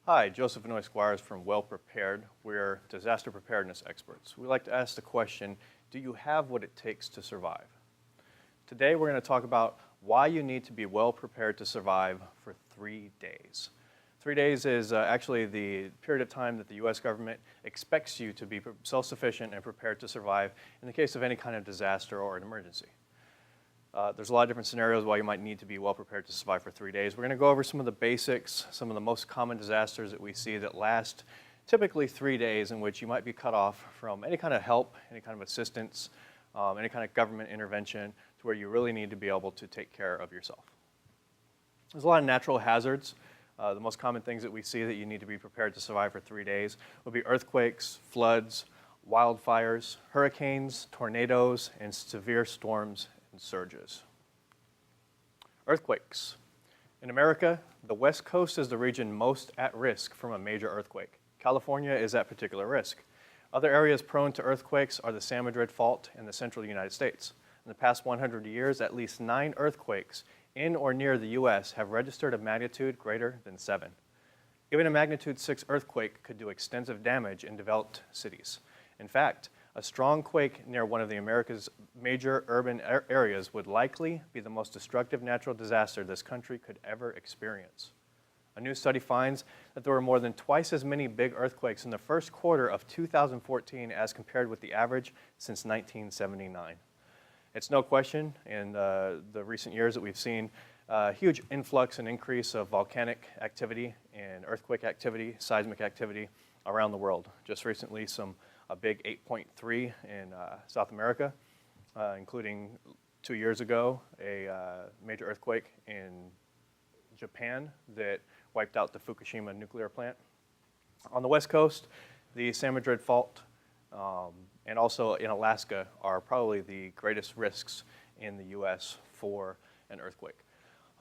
Hi, Joseph and Squires from Well Prepared. We're disaster preparedness experts. We like to ask the question, do you have what it takes to survive? Today we're going to talk about why you need to be well prepared to survive for 3 days. 3 days is actually the period of time that the U.S. government expects you to be self-sufficient and prepared to survive in the case of any kind of disaster or an emergency. There's a lot of different scenarios why you might need to be well prepared to survive for 3 days. We're going to go over some of the basics, some of the most common disasters that we see that last typically 3 days, in which you might be cut off from any kind of help, any kind of assistance, any kind of government intervention, to where you really need to be able to take care of yourself. There's a lot of natural hazards. The most common things that we see that you need to be prepared to survive for 3 days would be earthquakes, floods, wildfires, hurricanes, tornadoes, and severe storms and surges. Earthquakes. In America, the West Coast is the region most at risk from a major earthquake. California is at particular risk. Other areas prone to earthquakes are the San Madrid Fault and the central United States. In the past 100 years, at least 9 earthquakes in or near the U.S. have registered a magnitude greater than 7. Even a magnitude 6 earthquake could do extensive damage in developed cities. In fact, a strong quake near one of America's major urban areas would likely be the most destructive natural disaster this country could ever experience. A new study finds that there were more than twice as many big earthquakes in the first quarter of 2014 as compared with the average since 1979. It's no question in the recent years that we've seen a huge influx and increase of volcanic activity and earthquake activity, seismic activity around the world. Just recently, a big 8.3 in South America, including 2 years ago, a major earthquake in Japan that wiped out the Fukushima nuclear plant. On the West Coast, the San Madrid Fault and also in Alaska are probably the greatest risks in the U.S. for an earthquake.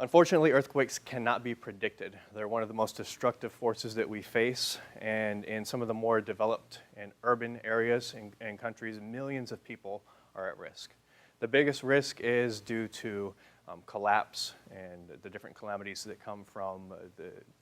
Unfortunately, earthquakes cannot be predicted. They're one of the most destructive forces that we face, and in some of the more developed and urban areas and countries, millions of people are at risk. The biggest risk is due to collapse and the different calamities that come from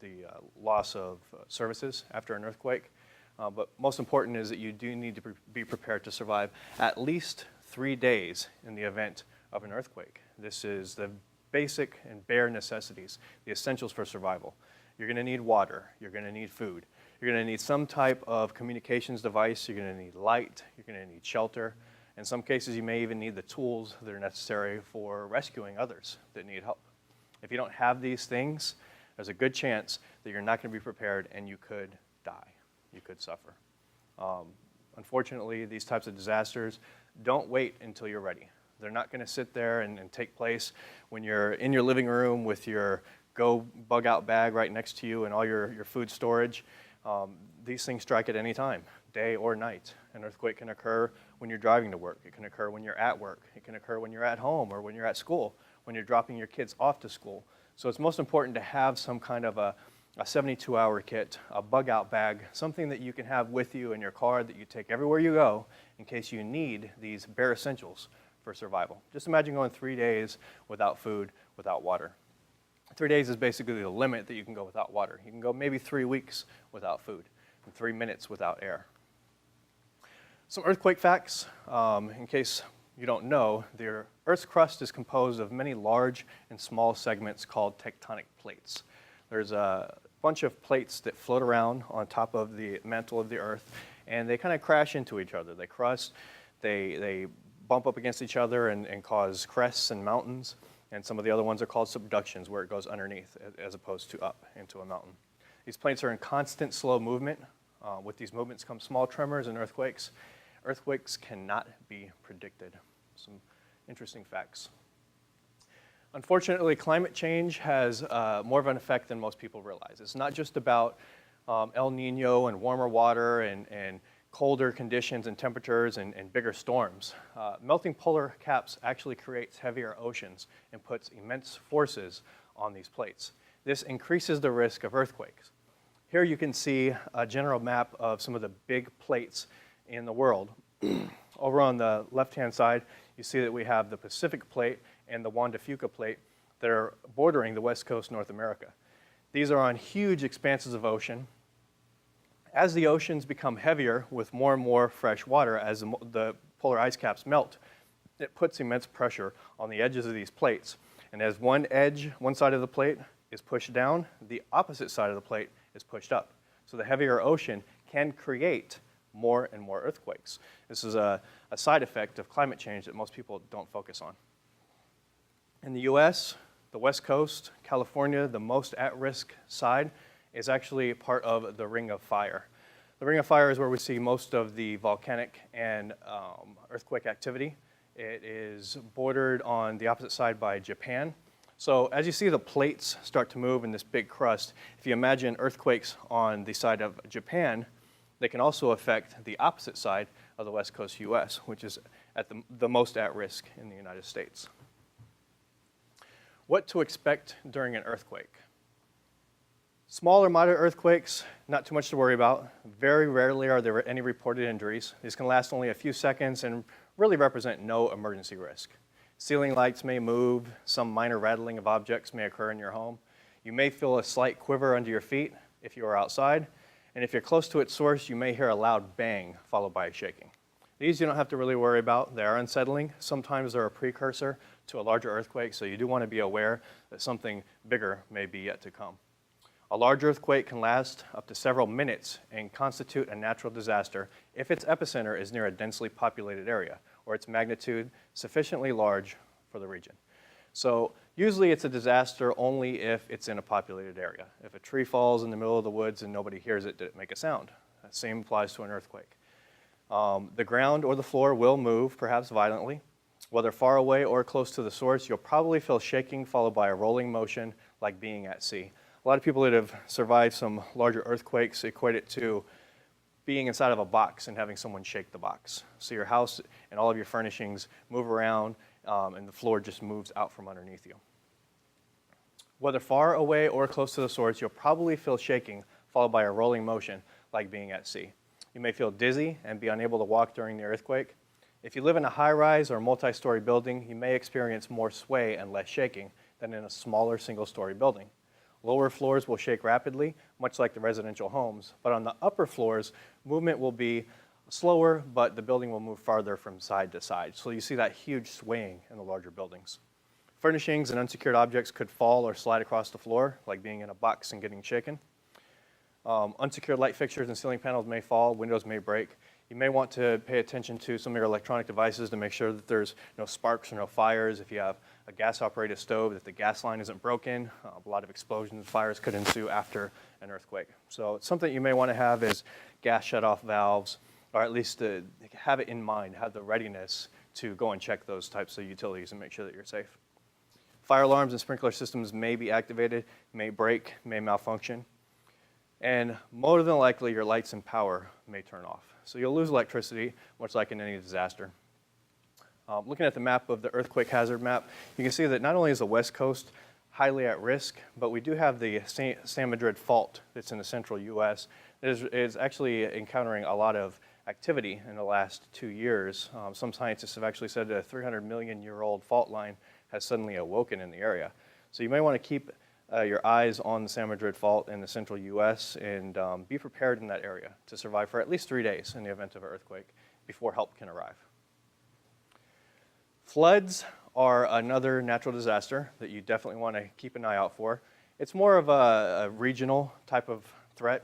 the loss of services after an earthquake. But most important is that you do need to be prepared to survive at least 3 days in the event of an earthquake. This is the basic and bare necessities, the essentials for survival. You're going to need water, you're going to need food, you're going to need some type of communications device, you're going to need light, you're going to need shelter. In some cases, you may even need the tools that are necessary for rescuing others that need help. If you don't have these things, there's a good chance that you're not going to be prepared and you could die. You could suffer. Unfortunately, these types of disasters don't wait until you're ready. They're not going to sit there and take place when you're in your living room with your Go bug out bag right next to you and all your food storage. These things strike at any time, day or night. An earthquake can occur when you're driving to work. It can occur when you're at work. It can occur when you're at home or when you're at school, when you're dropping your kids off to school. So it's most important to have some kind of a 72-hour kit, a bug out bag, something that you can have with you in your car that you take everywhere you go in case you need these bare essentials for survival. Just imagine going 3 days without food, without water. 3 days is basically the limit that you can go without water. You can go maybe 3 weeks without food and 3 minutes without air. Some earthquake facts, in case you don't know, the Earth's crust is composed of many large and small segments called tectonic plates. There's a bunch of plates that float around on top of the mantle of the Earth, and they kind of crash into each other. They crust, they bump up against each other and cause crests and mountains, and some of the other ones are called subductions, where it goes underneath as opposed to up into a mountain. These plates are in constant slow movement. With these movements come small tremors and earthquakes. Earthquakes cannot be predicted. Some interesting facts. Unfortunately, climate change has more of an effect than most people realize. It's not just about El Nino and warmer water and colder conditions and temperatures and bigger storms. Melting polar caps actually creates heavier oceans and puts immense forces on these plates. This increases the risk of earthquakes. Here you can see a general map of some of the big plates in the world. Over on the left-hand side, you see that we have the Pacific Plate and the Juan de Fuca Plate that are bordering the West Coast North America. These are on huge expanses of ocean. As the oceans become heavier with more and more fresh water, as the polar ice caps melt, it puts immense pressure on the edges of these plates. And as one side of the plate is pushed down, the opposite side of the plate is pushed up. So the heavier ocean can create more and more earthquakes. This is a side effect of climate change that most people don't focus on. In the US, the West Coast, California, the most at-risk side is actually part of the Ring of Fire. The Ring of Fire is where we see most of the volcanic and earthquake activity. It is bordered on the opposite side by Japan. So as you see the plates start to move in this big crust, if you imagine earthquakes on the side of Japan, they can also affect the opposite side of the West Coast US, which is at the most at risk in the United States. What to expect during an earthquake? Small or moderate earthquakes, not too much to worry about. Very rarely are there any reported injuries. These can last only a few seconds and really represent no emergency risk. Ceiling lights may move, some minor rattling of objects may occur in your home. You may feel a slight quiver under your feet if you are outside, and if you're close to its source, you may hear a loud bang followed by a shaking. These you don't have to really worry about. They are unsettling. Sometimes they're a precursor to a larger earthquake, so you do want to be aware that something bigger may be yet to come. A large earthquake can last up to several minutes and constitute a natural disaster if its epicenter is near a densely populated area or its magnitude sufficiently large for the region. So usually it's a disaster only if it's in a populated area. If a tree falls in the middle of the woods and nobody hears it, did it make a sound? The same applies to an earthquake. The ground or the floor will move, perhaps violently. Whether far away or close to the source, you'll probably feel shaking followed by a rolling motion like being at sea. A lot of people that have survived some larger earthquakes equate it to being inside of a box and having someone shake the box. So your house and all of your furnishings move around and the floor just moves out from underneath you. Whether far away or close to the source, you'll probably feel shaking followed by a rolling motion like being at sea. You may feel dizzy and be unable to walk during the earthquake. If you live in a high-rise or multi-story building, you may experience more sway and less shaking than in a smaller single-story building. Lower floors will shake rapidly, much like the residential homes, but on the upper floors, movement will be slower, but the building will move farther from side to side. So you see that huge swaying in the larger buildings. Furnishings and unsecured objects could fall or slide across the floor, like being in a box and getting shaken. Unsecured light fixtures and ceiling panels may fall, windows may break. You may want to pay attention to some of your electronic devices to make sure that there's no sparks or no fires. If you have a gas-operated stove, that the gas line isn't broken. A lot of explosions and fires could ensue after an earthquake. So something you may want to have is gas shut-off valves, or at least have it in mind, have the readiness to go and check those types of utilities and make sure that you're safe. Fire alarms and sprinkler systems may be activated, may break, may malfunction. And more than likely, your lights and power may turn off. So you'll lose electricity, much like in any disaster. Looking at the map of the earthquake hazard map, you can see that not only is the West Coast highly at risk, but we do have the San Madrid Fault that's in the central U.S. that is actually encountering a lot of activity in the last 2 years. Some scientists have actually said that a 300 million year old fault line has suddenly awoken in the area. So you may want to keep your eyes on the San Madrid Fault in the central U.S. and be prepared in that area to survive for at least 3 days in the event of an earthquake before help can arrive. Floods are another natural disaster that you definitely want to keep an eye out for. It's more of a regional type of threat.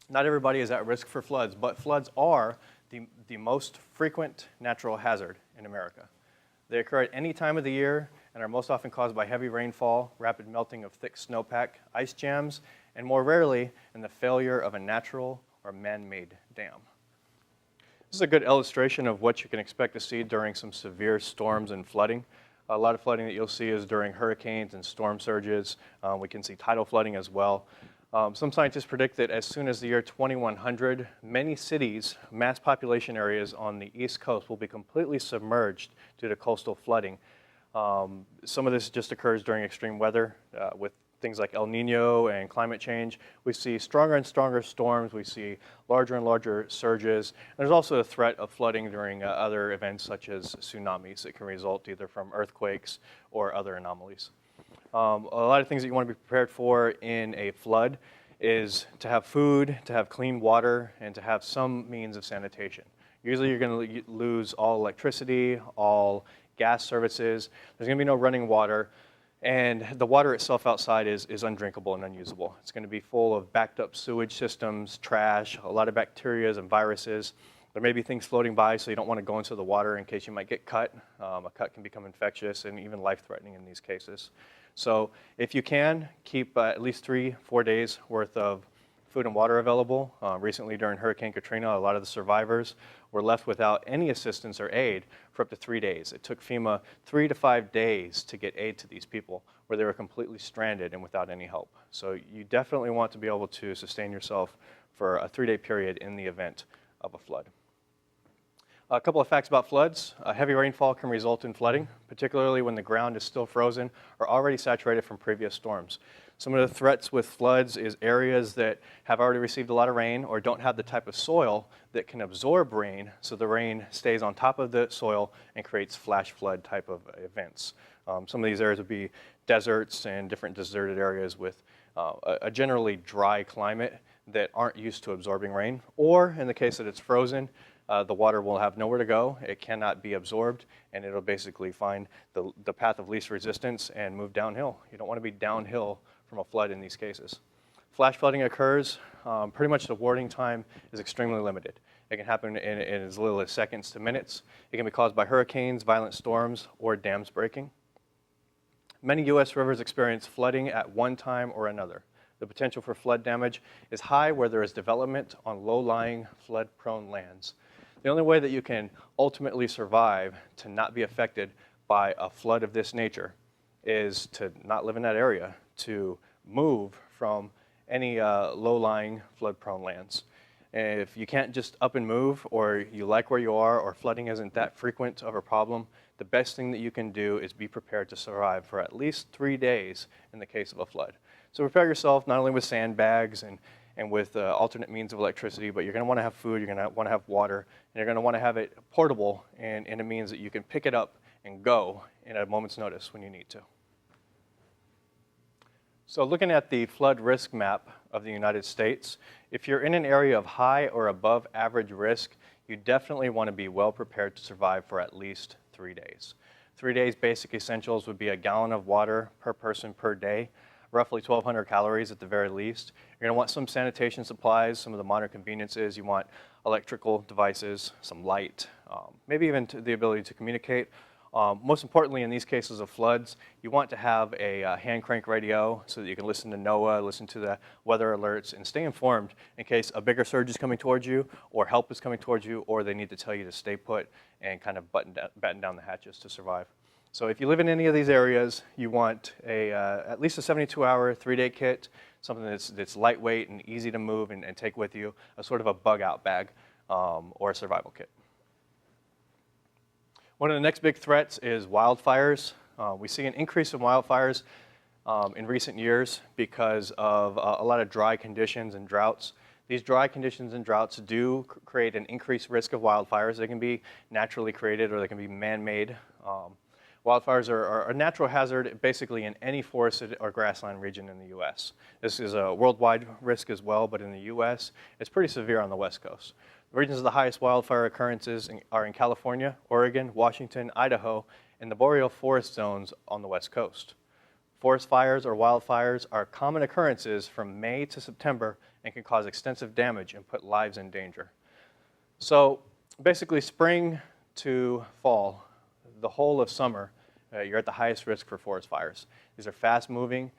Not everybody is at risk for floods, but floods are the most frequent natural hazard in America. They occur at any time of the year and are most often caused by heavy rainfall, rapid melting of thick snowpack, ice jams, and more rarely in the failure of a natural or man-made dam. This is a good illustration of what you can expect to see during some severe storms and flooding. A lot of flooding that you'll see is during hurricanes and storm surges. We can see tidal flooding as well. Some scientists predict that as soon as the year 2100, many cities, mass population areas on the East Coast will be completely submerged due to coastal flooding. Some of this just occurs during extreme weather with things like El Nino and climate change. We see stronger and stronger storms. We see larger and larger surges. And there's also a threat of flooding during other events such as tsunamis that can result either from earthquakes or other anomalies. A lot of things that you want to be prepared for in a flood is to have food, to have clean water, and to have some means of sanitation. Usually you're going to lose all electricity, all gas services. There's going to be no running water, and the water itself outside is undrinkable and unusable. It's going to be full of backed up sewage systems, trash, a lot of bacteria and viruses. There may be things floating by, so you don't want to go into the water in case you might get cut. A cut can become infectious and even life-threatening in these cases. So if you can, keep at least 3-4 days worth of food and water available. Recently during Hurricane Katrina, a lot of the survivors were left without any assistance or aid for up to 3 days. It took FEMA 3 to 5 days to get aid to these people where they were completely stranded and without any help. So you definitely want to be able to sustain yourself for a 3-day period in the event of a flood. A couple of facts about floods. Heavy rainfall can result in flooding, particularly when the ground is still frozen or already saturated from previous storms. Some of the threats with floods is areas that have already received a lot of rain or don't have the type of soil that can absorb rain, so the rain stays on top of the soil and creates flash flood type of events. Some of these areas would be deserts and different deserted areas with a generally dry climate that aren't used to absorbing rain, or in the case that it's frozen, the water will have nowhere to go, it cannot be absorbed, and it'll basically find the path of least resistance and move downhill. You don't want to be downhill from a flood in these cases. Flash flooding occurs, pretty much the warning time is extremely limited. It can happen in as little as seconds to minutes. It can be caused by hurricanes, violent storms, or dams breaking. Many U.S. rivers experience flooding at one time or another. The potential for flood damage is high where there is development on low-lying, flood-prone lands. The only way that you can ultimately survive to not be affected by a flood of this nature is to not live in that area, to move from any low-lying, flood-prone lands. And if you can't just up and move, or you like where you are, or flooding isn't that frequent of a problem, the best thing that you can do is be prepared to survive for at least 3 days in the case of a flood. So prepare yourself not only with sandbags and with alternate means of electricity, but you're going to want to have food, you're going to want to have water, and you're going to want to have it portable and in a means that you can pick it up and go in a moment's notice when you need to. So looking at the flood risk map of the United States, if you're in an area of high or above average risk, you definitely want to be well prepared to survive for at least 3 days. 3 days basic essentials would be a gallon of water per person per day, roughly 1,200 calories at the very least. You're going to want some sanitation supplies, some of the modern conveniences. You want electrical devices, some light, maybe even the ability to communicate. Most importantly, in these cases of floods, you want to have a hand crank radio so that you can listen to NOAA, listen to the weather alerts, and stay informed in case a bigger surge is coming towards you, or help is coming towards you, or they need to tell you to stay put and kind of batten down the hatches to survive. So if you live in any of these areas, you want at least a 72-hour, 3-day kit, something that's lightweight and easy to move and take with you, a sort of a bug-out bag or a survival kit. One of the next big threats is wildfires. We see an increase in wildfires in recent years because of a lot of dry conditions and droughts. These dry conditions and droughts do create an increased risk of wildfires. They can be naturally created or they can be man-made. Wildfires are a natural hazard basically in any forested or grassland region in the U.S. This is a worldwide risk as well, but in the U.S., it's pretty severe on the West Coast. The regions of the highest wildfire occurrences are in California, Oregon, Washington, Idaho, and the boreal forest zones on the West Coast. Forest fires or wildfires are common occurrences from May to September and can cause extensive damage and put lives in danger. So basically spring to fall, the whole of summer, you're at the highest risk for forest fires. These are fast moving.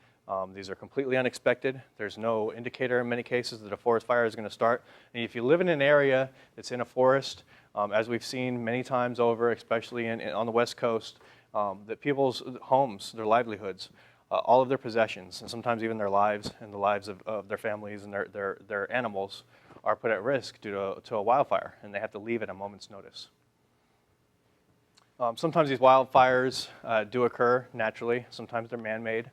These are completely unexpected. There's no indicator in many cases that a forest fire is going to start. And if you live in an area that's in a forest, as we've seen many times over, especially on the West Coast, that people's homes, their livelihoods, all of their possessions, and sometimes even their lives and the lives of their families and their animals are put at risk due to a wildfire, and they have to leave at a moment's notice. Sometimes these wildfires do occur naturally. Sometimes they're man-made.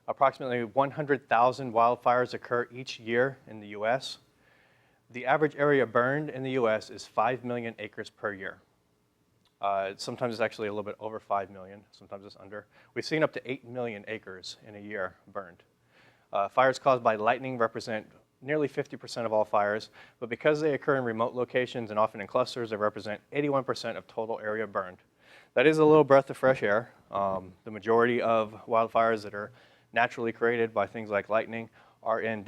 Approximately 100,000 wildfires occur each year in the U.S. The average area burned in the U.S. is 5 million acres per year. Sometimes it's actually a little bit over 5 million, sometimes it's under. We've seen up to 8 million acres in a year burned. Fires caused by lightning represent nearly 50% of all fires, but because they occur in remote locations and often in clusters, they represent 81% of total area burned. That is a little breath of fresh air. The majority of wildfires that are naturally created by things like lightning are in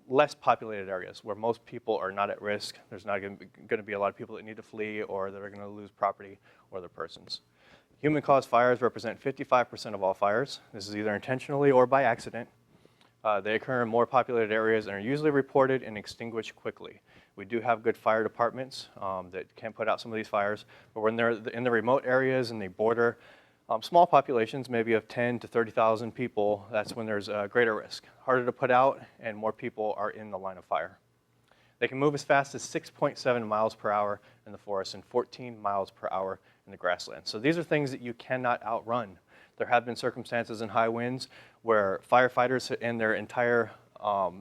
less populated areas where most people are not at risk. There's not going to be a lot of people that need to flee or that are going to lose property or their persons. Human-caused fires represent 55% of all fires. This is either intentionally or by accident. They occur in more populated areas and are usually reported and extinguished quickly. We do have good fire departments that can put out some of these fires, but when they're in the remote areas and they border small populations, maybe of 10 to 30,000 people, that's when there's a greater risk. Harder to put out and more people are in the line of fire. They can move as fast as 6.7 miles per hour in the forest and 14 miles per hour in the grassland. So these are things that you cannot outrun. There have been circumstances in high winds where firefighters and their entire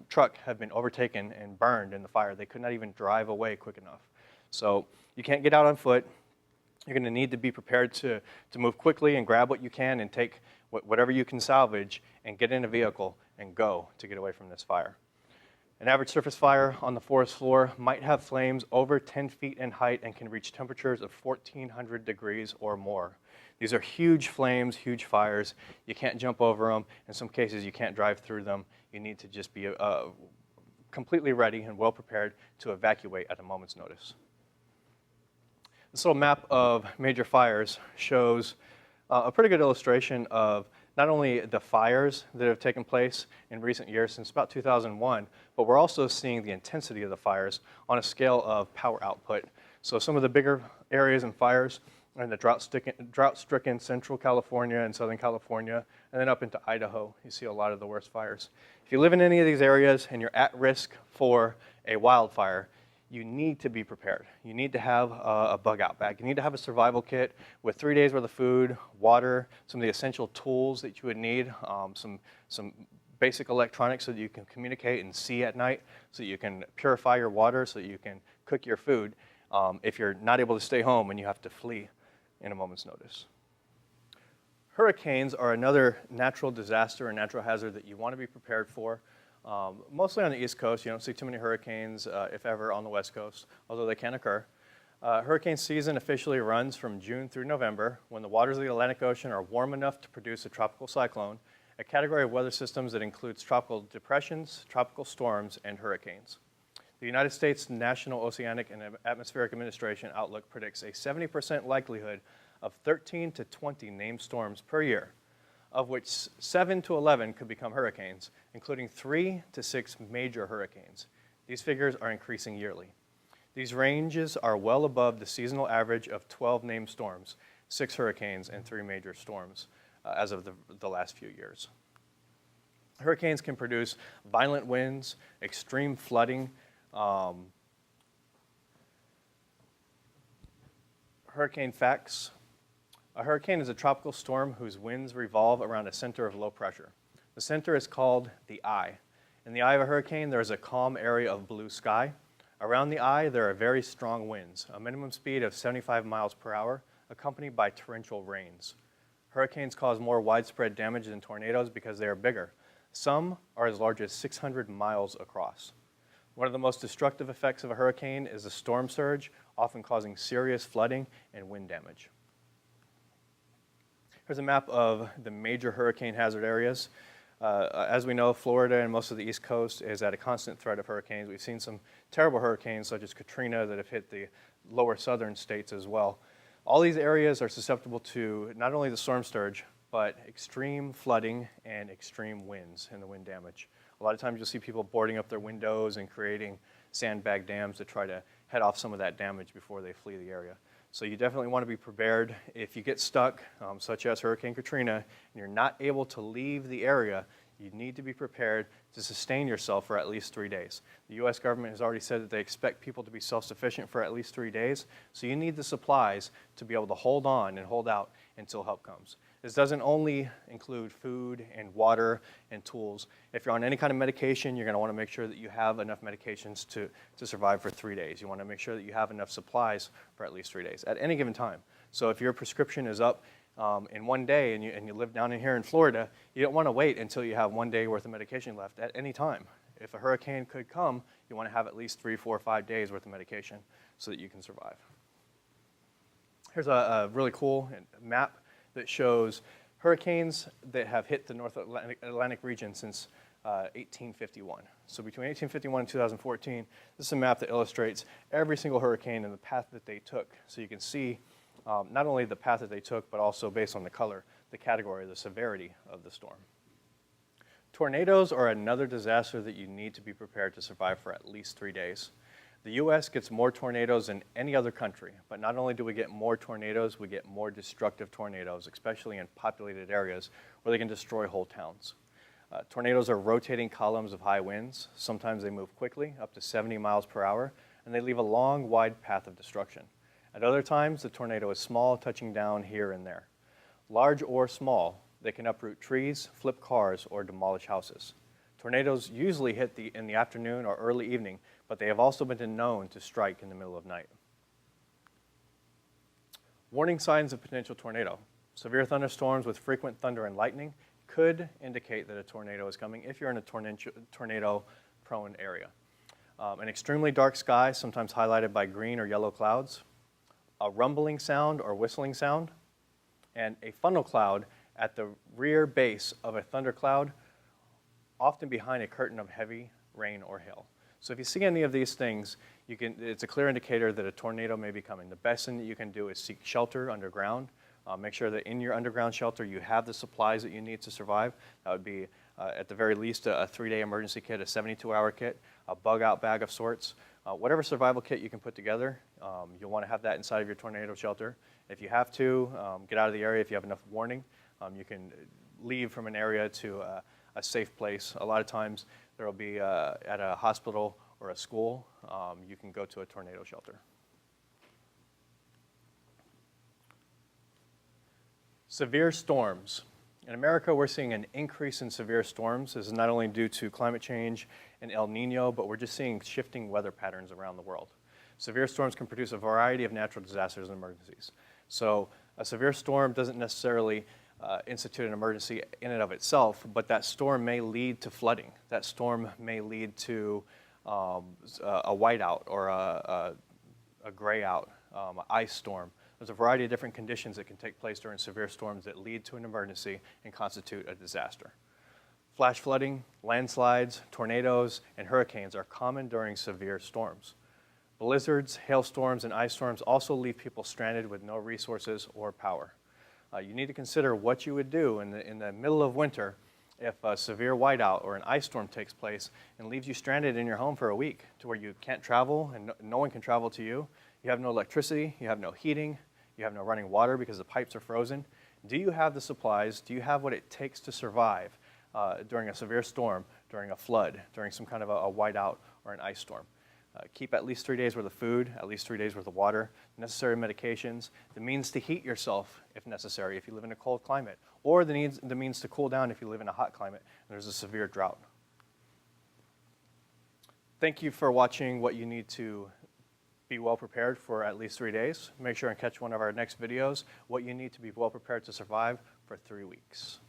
truck have been overtaken and burned in the fire. They could not even drive away quick enough. So you can't get out on foot. You're going to need to be prepared to move quickly and grab what you can and take whatever you can salvage and get in a vehicle and go to get away from this fire. An average surface fire on the forest floor might have flames over 10 feet in height and can reach temperatures of 1,400 degrees or more. These are huge flames, huge fires. You can't jump over them. In some cases, you can't drive through them. You need to just be completely ready and well prepared to evacuate at a moment's notice. This little map of major fires shows a pretty good illustration of not only the fires that have taken place in recent years since about 2001, but we're also seeing the intensity of the fires on a scale of power output. So some of the bigger areas and fires are in the drought-stricken Central California and Southern California, and then up into Idaho, you see a lot of the worst fires. If you live in any of these areas and you're at risk for a wildfire, you need to be prepared. You need to have a bug-out bag. You need to have a survival kit with 3 days worth of food, water, some of the essential tools that you would need, some basic electronics so that you can communicate and see at night, so that you can purify your water, so that you can cook your food if you're not able to stay home and you have to flee in a moment's notice. Hurricanes are another natural disaster or natural hazard that you want to be prepared for. Mostly on the East Coast. You don't see too many hurricanes, if ever, on the West Coast, although they can occur. Hurricane season officially runs from June through November, when the waters of the Atlantic Ocean are warm enough to produce a tropical cyclone, a category of weather systems that includes tropical depressions, tropical storms, and hurricanes. The United States National Oceanic and Atmospheric Administration Outlook predicts a 70% likelihood of 13 to 20 named storms per year, of which 7 to 11 could become hurricanes, including 3 to 6 major hurricanes. These figures are increasing yearly. These ranges are well above the seasonal average of 12 named storms, 6 hurricanes, and 3 major storms as of the last few years. Hurricanes can produce violent winds, extreme flooding. Hurricane facts. A hurricane is a tropical storm whose winds revolve around a center of low pressure. The center is called the eye. In the eye of a hurricane, there is a calm area of blue sky. Around the eye, there are very strong winds, a minimum speed of 75 miles per hour, accompanied by torrential rains. Hurricanes cause more widespread damage than tornadoes because they are bigger. Some are as large as 600 miles across. One of the most destructive effects of a hurricane is the storm surge, often causing serious flooding and wind damage. Here's a map of the major hurricane hazard areas. As we know, Florida and most of the East Coast is at a constant threat of hurricanes. We've seen some terrible hurricanes such as Katrina that have hit the lower southern states as well. All these areas are susceptible to not only the storm surge, but extreme flooding and extreme winds and the wind damage. A lot of times you'll see people boarding up their windows and creating sandbag dams to try to head off some of that damage before they flee the area. So you definitely want to be prepared. If you get stuck, such as Hurricane Katrina, and you're not able to leave the area, you need to be prepared to sustain yourself for at least 3 days. The U.S. government has already said that they expect people to be self-sufficient for at least 3 days, so you need the supplies to be able to hold on and hold out until help comes. This doesn't only include food and water and tools. If you're on any kind of medication, you're going to want to make sure that you have enough medications to survive for 3 days. You want to make sure that you have enough supplies for at least 3 days at any given time. So if your prescription is up in 1 day and you live down in here in Florida, you don't want to wait until you have 1 day worth of medication left at any time. If a hurricane could come, you want to have at least 3, 4, 5 days worth of medication so that you can survive. Here's a really cool map that shows hurricanes that have hit the North Atlantic region since 1851. So between 1851 and 2014, this is a map that illustrates every single hurricane and the path that they took. So you can see not only the path that they took, but also based on the color, the category, the severity of the storm. Tornadoes are another disaster that you need to be prepared to survive for at least 3 days. The U.S. gets more tornadoes than any other country, but not only do we get more tornadoes, we get more destructive tornadoes, especially in populated areas where they can destroy whole towns. Tornadoes are rotating columns of high winds. Sometimes they move quickly, up to 70 miles per hour, and they leave a long, wide path of destruction. At other times, the tornado is small, touching down here and there. Large or small, they can uproot trees, flip cars, or demolish houses. Tornadoes usually hit in the afternoon or early evening, but they have also been known to strike in the middle of night. Warning signs of potential tornado. Severe thunderstorms with frequent thunder and lightning could indicate that a tornado is coming if you're in a tornado-prone area. An extremely dark sky, sometimes highlighted by green or yellow clouds, a rumbling sound or whistling sound, and a funnel cloud at the rear base of a thundercloud, often behind a curtain of heavy rain or hail. So if you see any of these things, it's a clear indicator that a tornado may be coming. The best thing that you can do is seek shelter underground. Make sure that in your underground shelter you have the supplies that you need to survive. That would be, at the very least, a 3-day emergency kit, a 72-hour kit, a bug-out bag of sorts. Whatever survival kit you can put together, you'll want to have that inside of your tornado shelter. If you have to, get out of the area if you have enough warning. You can leave from an area to a safe place. A lot of times there will be at a hospital or a school, you can go to a tornado shelter. Severe storms. In America, we're seeing an increase in severe storms. This is not only due to climate change and El Nino, but we're just seeing shifting weather patterns around the world. Severe storms can produce a variety of natural disasters and emergencies. So a severe storm doesn't necessarily institute an emergency in and of itself, but that storm may lead to flooding. That storm may lead to a whiteout or a gray out, an ice storm. There's a variety of different conditions that can take place during severe storms that lead to an emergency and constitute a disaster. Flash flooding, landslides, tornadoes, and hurricanes are common during severe storms. Blizzards, hailstorms, and ice storms also leave people stranded with no resources or power. You need to consider what you would do in the middle of winter if a severe whiteout or an ice storm takes place and leaves you stranded in your home for a week to where you can't travel and no one can travel to you. You have no electricity, you have no heating, you have no running water because the pipes are frozen. Do you have the supplies? Do you have what it takes to survive during a severe storm, during a flood, during some kind of a whiteout or an ice storm? Keep at least 3 days worth of food, at least 3 days worth of water, necessary medications, the means to heat yourself if necessary if you live in a cold climate, or the means to cool down if you live in a hot climate and there's a severe drought. Thank you for watching what you need to be well prepared for at least 3 days. Make sure and catch one of our next videos, what you need to be well prepared to survive for 3 weeks.